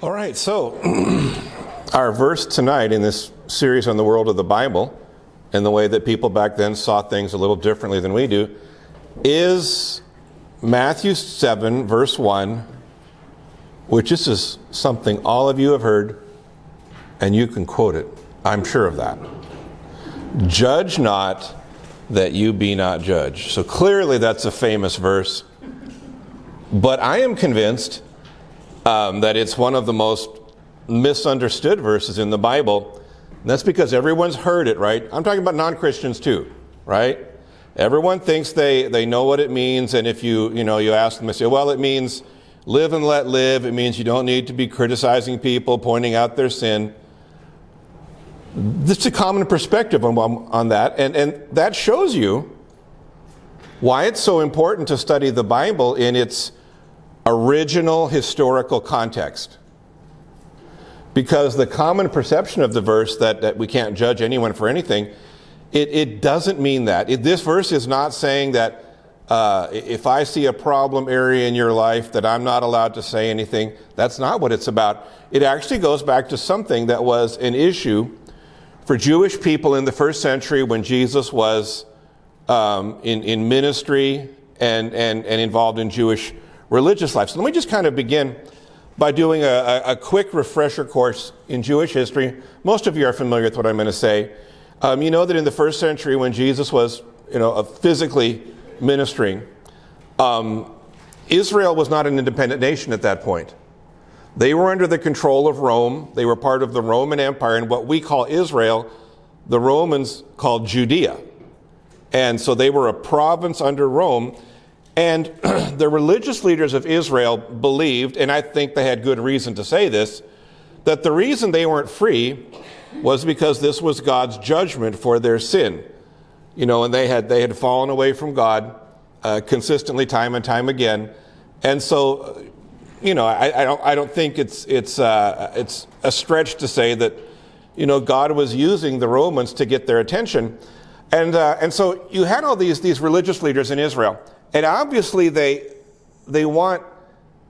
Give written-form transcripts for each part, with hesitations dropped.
All right, so our verse tonight in this series on the world of the Bible and the way that people back then saw things a little differently than we do is Matthew 7, verse 1, which this is something all of you have heard, and you can quote it. I'm sure of that. Judge not, that you be not judged. So clearly that's a famous verse. But I am convinced that it's one of the most misunderstood verses in the Bible. And that's because everyone's heard it, right? I'm talking about non-Christians too, right? Everyone thinks they know what it means, and if you ask them, they say, well, it means live and let live. It means you don't need to be criticizing people, pointing out their sin. This is a common perspective on that, and that shows you why it's so important to study the Bible in its original historical context. Because the common perception of the verse that we can't judge anyone for anything, it doesn't mean that. This verse is not saying that if I see a problem area in your life that I'm not allowed to say anything. That's not what it's about. It actually goes back to something that was an issue for Jewish people in the first century when Jesus was in ministry and involved in Jewish religious life. So let me just kind of begin by doing a quick refresher course in Jewish history. Most of you are familiar with what I'm going to say. You know that in the first century when Jesus was physically ministering, Israel was not an independent nation at that point. They were under the control of Rome. They were part of the Roman Empire, and what we call Israel, the Romans called Judea. And so they were a province under Rome. And the religious leaders of Israel believed, and I think they had good reason to say this, that the reason they weren't free was because this was God's judgment for their sin. And they had fallen away from God consistently time and time again. And so, I don't think it's a stretch to say that, God was using the Romans to get their attention. And so you had all these religious leaders in Israel. And obviously they want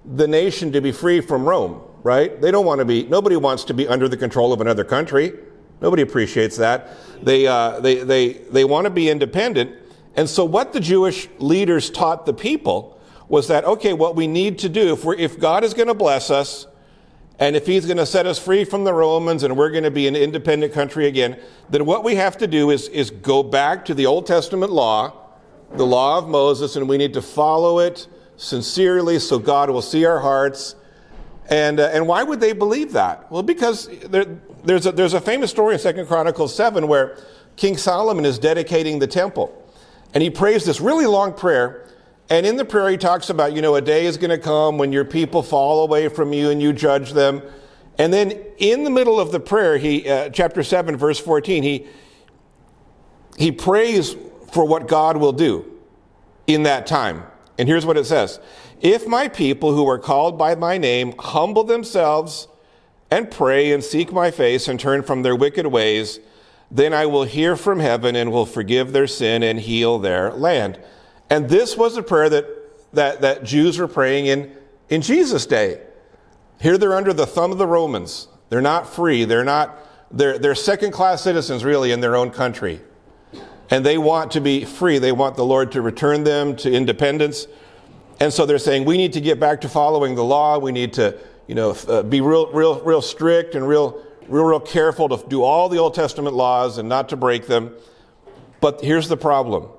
the nation to be free from Rome, right? Nobody wants to be under the control of another country. Nobody appreciates that. They want to be independent. And so what the Jewish leaders taught the people was that, okay, what we need to do, if God is going to bless us, and if he's going to set us free from the Romans and we're going to be an independent country again, then what we have to do is go back to the Old Testament law, the law of Moses, and we need to follow it sincerely so God will see our hearts. And why would they believe that? Well, because there's a famous story in 2 Chronicles 7 where King Solomon is dedicating the temple. And he prays this really long prayer. And in the prayer he talks about, a day is going to come when your people fall away from you and you judge them. And then in the middle of the prayer, chapter 7, verse 14, he prays for what God will do in that time. And here's what it says. If my people who are called by my name humble themselves and pray and seek my face and turn from their wicked ways, then I will hear from heaven and will forgive their sin and heal their land. And this was a prayer that Jews were praying in Jesus' day. Here they're under the thumb of the Romans. They're not free. They're second-class citizens really in their own country. And they want to be free. They want the Lord to return them to independence. And so they're saying, we need to get back to following the law. We need to, be real strict and real careful to do all the Old Testament laws and not to break them. But here's the problem.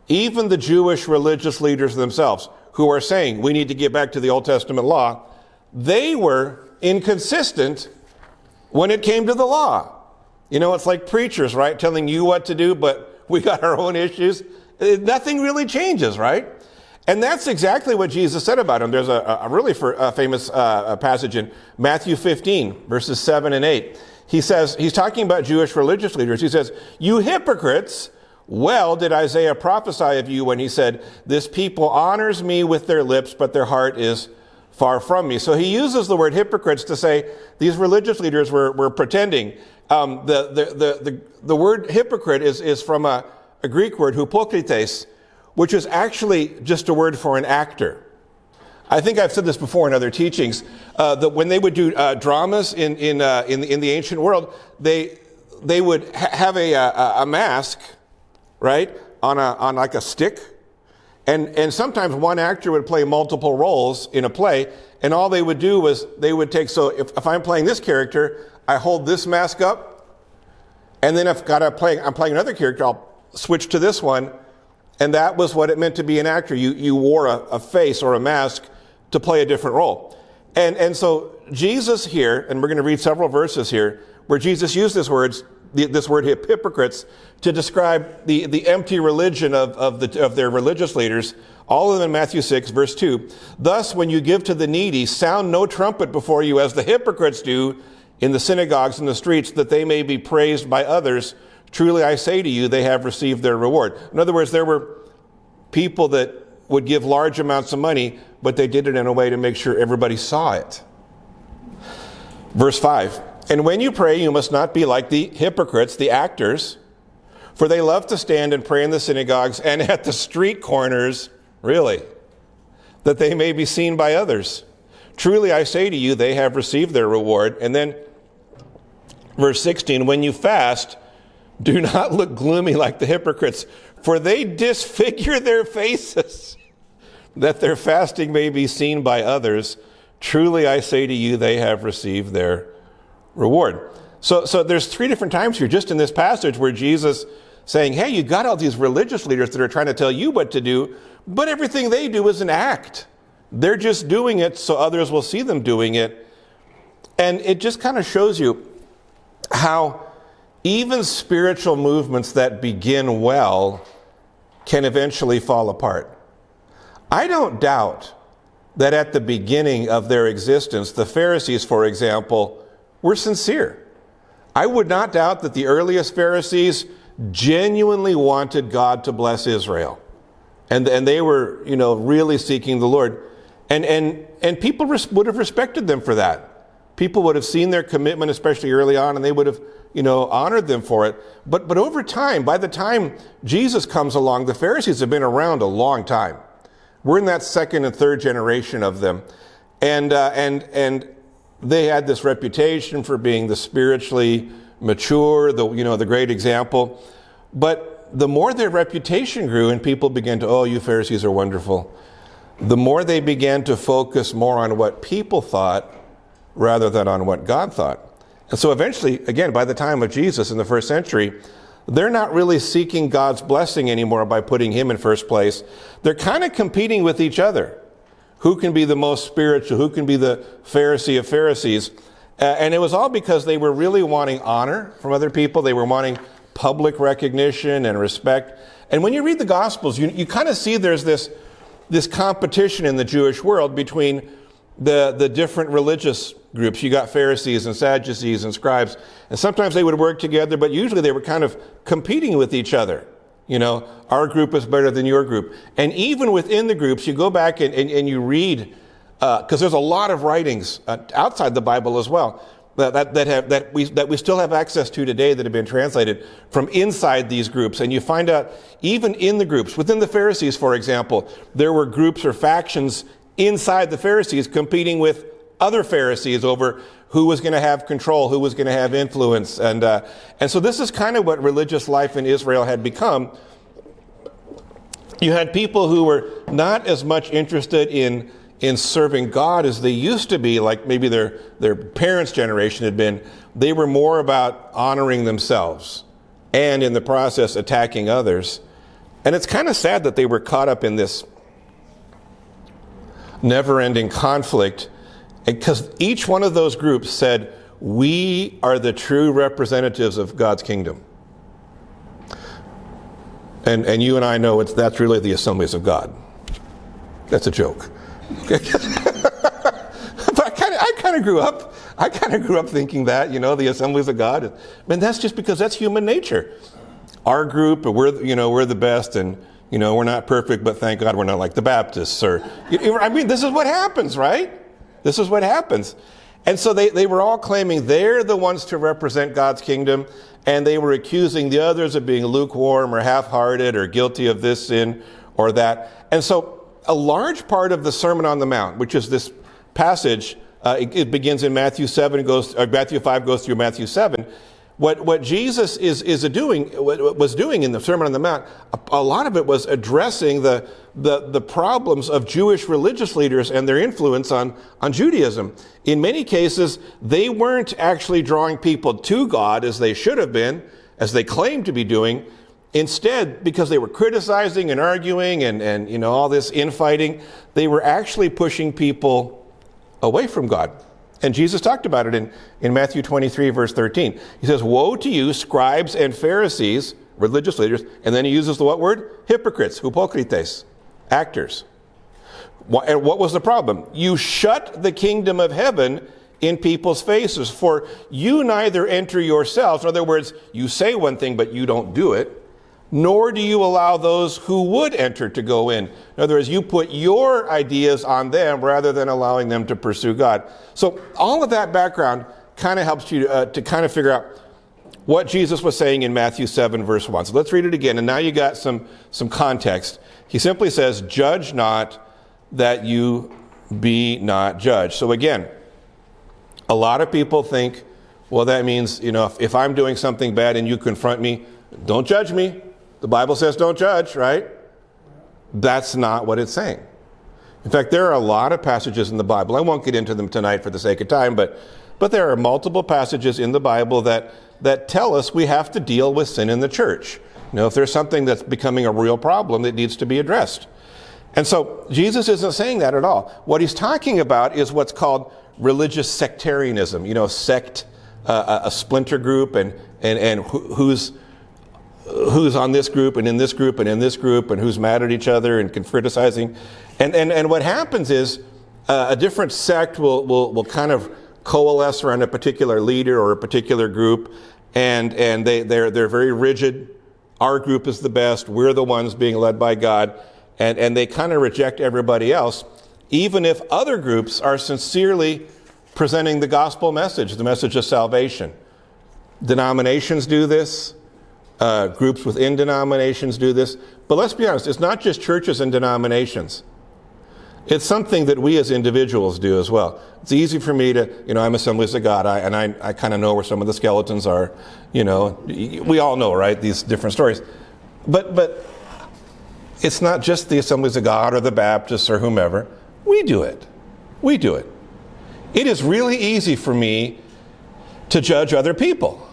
Even the Jewish religious leaders themselves, who are saying we need to get back to the Old Testament law, they were inconsistent when it came to the law. It's like preachers, right? Telling you what to do, but we got our own issues. Nothing really changes, right? And that's exactly what Jesus said about him. There's a really famous passage in Matthew 15, verses 7 and 8. He says, he's talking about Jewish religious leaders. He says, you hypocrites, well did Isaiah prophesy of you when he said, this people honors me with their lips, but their heart is far from me. So he uses the word hypocrites to say these religious leaders were pretending. The word hypocrite is from a Greek word, hypokrites, which is actually just a word for an actor. I think I've said this before in other teachings, that when they would do dramas in the ancient world, they would have a mask, right, on like a stick, and sometimes one actor would play multiple roles in a play, and all they would do was they would take, so if I'm playing this character, I hold this mask up, and then if I'm playing another character, I'll switch to this one, and that was what it meant to be an actor. You wore a face or a mask to play a different role. And so Jesus here, and we're going to read several verses here, where Jesus used this word hypocrites to describe the empty religion of their religious leaders, all of them in Matthew 6, verse 2. Thus, when you give to the needy, sound no trumpet before you, as the hypocrites do in the synagogues and the streets, that they may be praised by others. Truly, I say to you, they have received their reward. In other words, there were people that would give large amounts of money, but they did it in a way to make sure everybody saw it. Verse 5, and when you pray, you must not be like the hypocrites, the actors, for they love to stand and pray in the synagogues and at the street corners, really, that they may be seen by others. Truly, I say to you, they have received their reward. And then verse 16, when you fast, do not look gloomy like the hypocrites, for they disfigure their faces, that their fasting may be seen by others. Truly, I say to you, they have received their reward. So there's three different times here, just in this passage, where Jesus saying, hey, you got all these religious leaders that are trying to tell you what to do, but everything they do is an act. They're just doing it so others will see them doing it. And it just kind of shows you how even spiritual movements that begin well can eventually fall apart. I don't doubt that at the beginning of their existence, the Pharisees, for example, were sincere. I would not doubt that the earliest Pharisees genuinely wanted God to bless Israel. And they were, really seeking the Lord. And people would have respected them for that. People would have seen their commitment, especially early on, and they would have, honored them for it. But over time, by the time Jesus comes along, the Pharisees have been around a long time. We're in that second and third generation of them. And they had this reputation for being the spiritually mature, the great example. But the more their reputation grew and people began to, oh, you Pharisees are wonderful, the more they began to focus more on what people thought rather than on what God thought. And so eventually, again, by the time of Jesus in the first century, they're not really seeking God's blessing anymore by putting him in first place. They're kind of competing with each other. Who can be the most spiritual? Who can be the Pharisee of Pharisees? And it was all because they were really wanting honor from other people. They were wanting public recognition and respect. And when you read the Gospels, you kind of see there's this competition in the Jewish world between the different religious groups. You got Pharisees and Sadducees and scribes, and sometimes they would work together, but usually they were kind of competing with each other. Our group is better than your group. And even within the groups, you go back and you read, because there's a lot of writings outside the Bible as well that we still have access to today that have been translated from inside these groups. And you find out even in the groups, within the Pharisees, for example, there were groups or factions inside the Pharisees competing with other Pharisees over who was going to have control, who was going to have influence. And so this is kind of what religious life in Israel had become. You had people who were not as much interested in serving God as they used to be, like maybe their parents' generation had been. They were more about honoring themselves and in the process attacking others. And it's kind of sad that they were caught up in this never-ending conflict, because each one of those groups said, we are the true representatives of God's kingdom. And you and I know that's really the Assemblies of God. That's a joke. Okay. But I kind of grew up thinking that, the Assemblies of God. And that's just because that's human nature. Our group, we're the best, and we're not perfect, but thank God we're not like the Baptists. This is what happens, right? This is what happens. And so they were all claiming they're the ones to represent God's kingdom, and they were accusing the others of being lukewarm or half-hearted or guilty of this sin or that. And so a large part of the Sermon on the Mount, which is this passage, it begins in Matthew 7, Matthew 5 goes through Matthew 7. What Jesus was doing in the Sermon on the Mount, a lot of it was addressing the problems of Jewish religious leaders and their influence on Judaism. In many cases, they weren't actually drawing people to God as they should have been, as they claimed to be doing. Instead, because they were criticizing and arguing and all this infighting, they were actually pushing people away from God. And Jesus talked about it in Matthew 23, verse 13. He says, "Woe to you, scribes and Pharisees," religious leaders, and then he uses the what word? Hypocrites, hypocrites, actors. And what was the problem? You shut the kingdom of heaven in people's faces, for you neither enter yourselves. In other words, you say one thing, but you don't do it. Nor do you allow those who would enter to go in. In other words, you put your ideas on them rather than allowing them to pursue God. So all of that background kind of helps you to kind of figure out what Jesus was saying in Matthew 7, verse 1. So let's read it again, and now you got some context. He simply says, "Judge not, that you be not judged." So again, a lot of people think, well, that means, if I'm doing something bad and you confront me, don't judge me. The Bible says don't judge, right? That's not what it's saying. In fact, there are a lot of passages in the Bible. I won't get into them tonight for the sake of time, but there are multiple passages in the Bible that tell us we have to deal with sin in the church. If there's something that's becoming a real problem that needs to be addressed. And so Jesus isn't saying that at all. What he's talking about is what's called religious sectarianism. Sect, a splinter group, and who's on this group and in this group and in this group, and who's mad at each other and criticizing. And what happens is a different sect will kind of coalesce around a particular leader or a particular group, and they're very rigid. Our group is the best. We're the ones being led by God. And they kind of reject everybody else, even if other groups are sincerely presenting the gospel message, the message of salvation. Denominations do this. Groups within denominations do this. But let's be honest, it's not just churches and denominations. It's something that we as individuals do as well. It's easy for me to, I'm Assemblies of God, I kind of know where some of the skeletons are. We all know, right, these different stories. But it's not just the Assemblies of God or the Baptists or whomever. We do it. We do it. It is really easy for me to judge other people.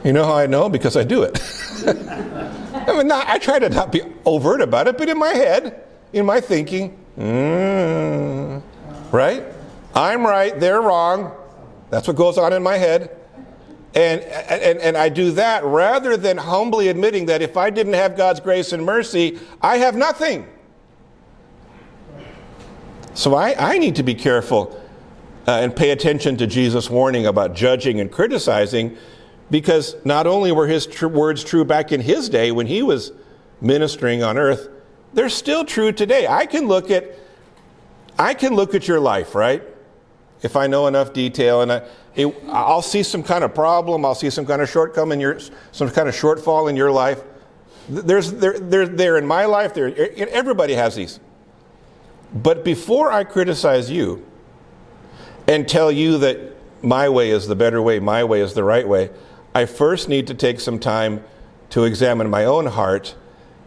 You know how I know? Because I do it. I try to not be overt about it, but in my head, in my thinking, right? I'm right, they're wrong. That's what goes on in my head. And I do that rather than humbly admitting that if I didn't have God's grace and mercy, I have nothing. So I need to be careful and pay attention to Jesus' warning about judging and criticizing, because not only were his words true back in his day when he was ministering on earth, they're still true today. I can look at your life, right? If I know enough detail, and I'll see some kind of problem, I'll see some kind of shortcoming some kind of shortfall in your life. They're in my life. Everybody has these. But before I criticize you and tell you that my way is the better way, my way is the right way, I first need to take some time to examine my own heart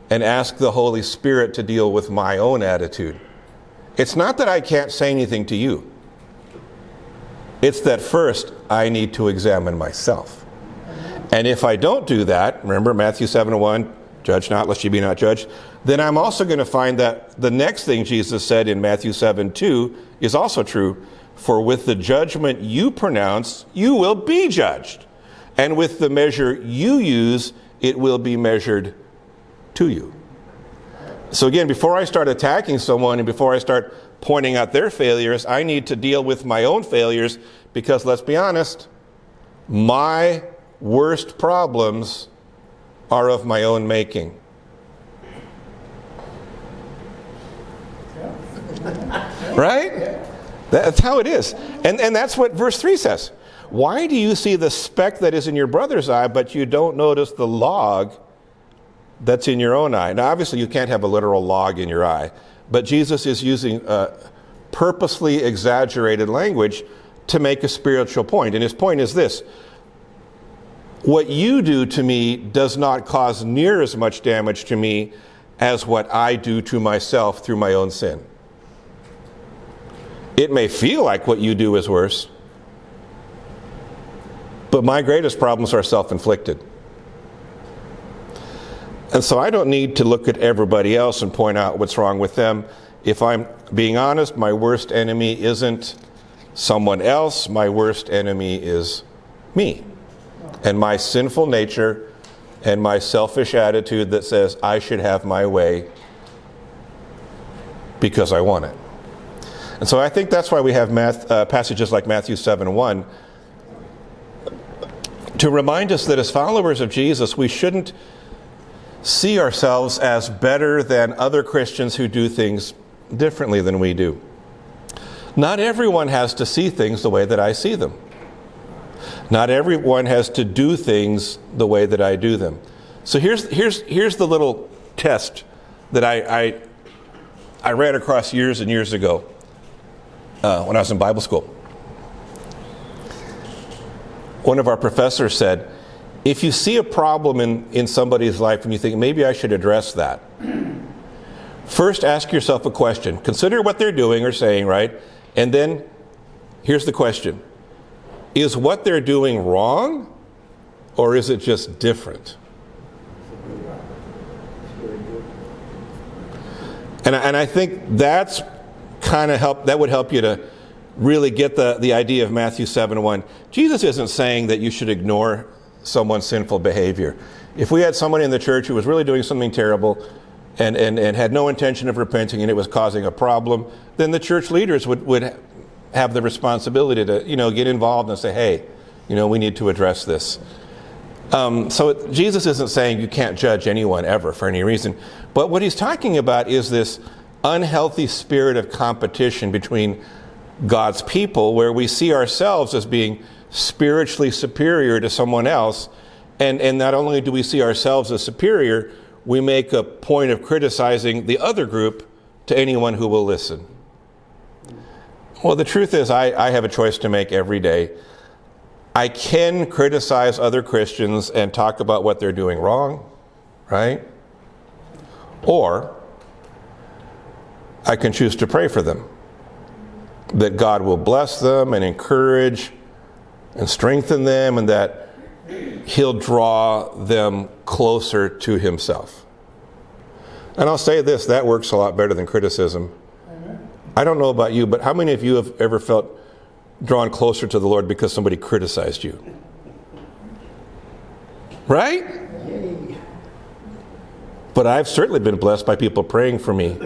and ask the Holy Spirit to deal with my own attitude. It's not that I can't say anything to you. It's that first I need to examine myself. And if I don't do that, remember Matthew 7:1, judge not lest you be not judged, then I'm also going to find that the next thing Jesus said in Matthew 7:2 is also true. For with the judgment you pronounce, you will be judged. And with the measure you use, it will be measured to you. So again, before I start attacking someone and before I start pointing out their failures, I need to deal with my own failures, because let's be honest, my worst problems are of my own making. Right? That's how it is. And that's what verse 3 says. Why do you see the speck that is in your brother's eye, but you don't notice the log that's in your own eye. Now, obviously, you can't have a literal log in your eye, but Jesus is using purposely exaggerated language to make a spiritual point. And his point is this: what you do to me does not cause near as much damage to me as what I do to myself through my own sin. It may feel like what you do is worse, but my greatest problems are self-inflicted. And so I don't need to look at everybody else and point out what's wrong with them. If I'm being honest, my worst enemy isn't someone else. My worst enemy is me and my sinful nature and my selfish attitude that says I should have my way because I want it. And so I think that's why we have passages like Matthew 7:1 to remind us that as followers of Jesus, we shouldn't see ourselves as better than other Christians who do things differently than we do. Not everyone has to see things the way that I see them. Not everyone has to do things the way that I do them. So here's the little test that I ran across years and years ago when I was in Bible school. One of our professors said, if you see a problem in somebody's life and you think, maybe I should address that, first ask yourself a question. Consider what they're doing or saying, right? And then here's the question. Is what they're doing wrong, or is it just different? And I think that's kind of that would help you to really get the idea of Matthew 7:1. Jesus isn't saying that you should ignore someone's sinful behavior. If we had someone in the church who was really doing something terrible and had no intention of repenting and it was causing a problem, then the church leaders would have the responsibility to, get involved and say, hey, we need to address this. So Jesus isn't saying you can't judge anyone ever for any reason. But what he's talking about is this unhealthy spirit of competition between God's people, where we see ourselves as being spiritually superior to someone else. And not only do we see ourselves as superior, we make a point of criticizing the other group to anyone who will listen. Well, the truth is, I have a choice to make every day. I can criticize other Christians and talk about what they're doing wrong, right? Or I can choose to pray for them, that God will bless them and encourage and strengthen them, and that he'll draw them closer to himself. And I'll say this, that works a lot better than criticism. I don't know about you, but how many of you have ever felt drawn closer to the Lord because somebody criticized you? Right? But I've certainly been blessed by people praying for me.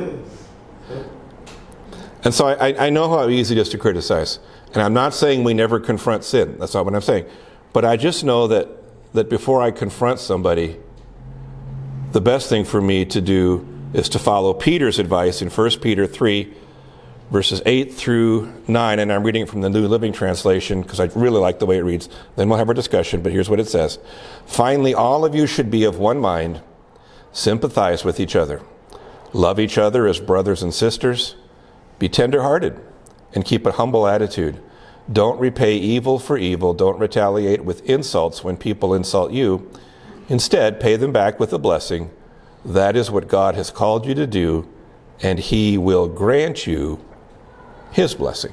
And so I know how easy it is to criticize. And I'm not saying we never confront sin. That's not what I'm saying. But I just know that before I confront somebody, the best thing for me to do is to follow Peter's advice in 1 Peter 3, verses 8 through 9. And I'm reading it from the New Living Translation because I really like the way it reads. Then we'll have our discussion, but here's what it says. Finally, all of you should be of one mind, sympathize with each other, love each other as brothers and sisters, be tender-hearted, and keep a humble attitude. Don't repay evil for evil. Don't retaliate with insults when people insult you. Instead, pay them back with a blessing. That is what God has called you to do, and he will grant you his blessing.